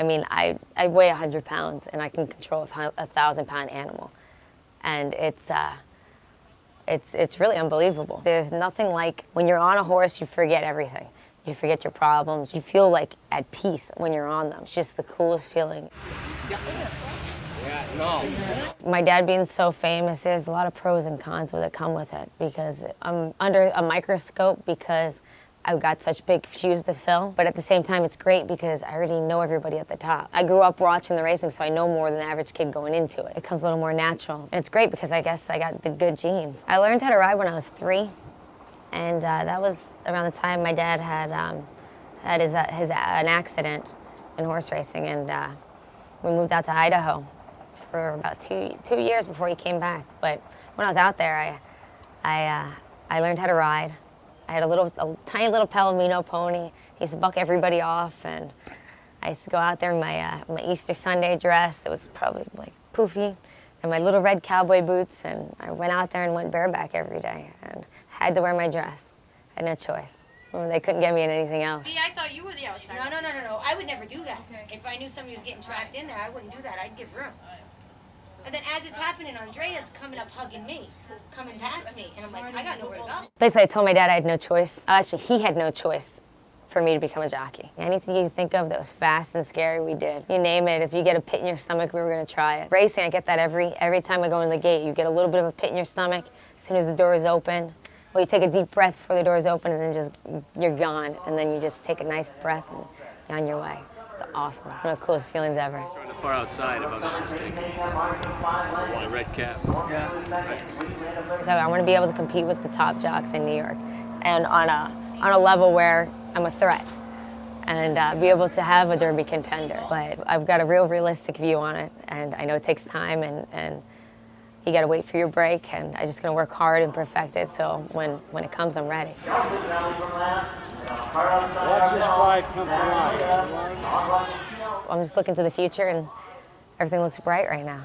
I mean, I weigh 100 pounds and I can control a 1,000-pound animal. And it's really unbelievable. There's nothing like when you're on a horse, you forget everything. You forget your problems. You feel like at peace when you're on them. It's just the coolest feeling. My dad being so famous, there's a lot of pros and cons that come with it because I'm under a microscope because I've got such big shoes to fill. But at the same time, it's great because I already know everybody at the top. I grew up watching the racing, so I know more than the average kid going into it. It comes a little more natural. And it's great because I guess I got the good genes. I learned how to ride when I was 3, and that was around the time my dad had an accident in horse racing, and we moved out to Idaho for about two years before he came back. But when I was out there, I learned how to ride. I had a tiny little Palomino pony. He used to buck everybody off, and I used to go out there in my Easter Sunday dress that was probably like poofy, and my little red cowboy boots, and I went out there and went bareback every day, and had to wear my dress. I had no choice. They couldn't get me in anything else. See, I thought you were the outsider. No. I would never do that. Okay. If I knew somebody was getting tracked in there, I wouldn't do that. I'd give room. And then as it's happening, Andrea's coming up hugging me, coming past me, and I'm like, I got nowhere to go. Basically, I told my dad I had no choice. Actually, he had no choice for me to become a jockey. Anything you think of that was fast and scary, we did. You name it. If you get a pit in your stomach, we were going to try it. Racing, I get that every time I go in the gate. You get a little bit of a pit in your stomach as soon as the door is open. Well, you take a deep breath before the door is open, and then you're gone. And then you just take a nice breath, and you're on your way. It's awesome. One of the coolest feelings ever. Sort of far outside, if I'm not mistaken. Want a red cap? Yeah. So I want to be able to compete with the top jocks in New York, and on a level where I'm a threat, and be able to have a Derby contender. But I've got a real realistic view on it, and I know it takes time, and you got to wait for your break, and I'm just going to work hard and perfect it, so when it comes, I'm ready. Watch this flag come flying. I'm just looking to the future, and everything looks bright right now.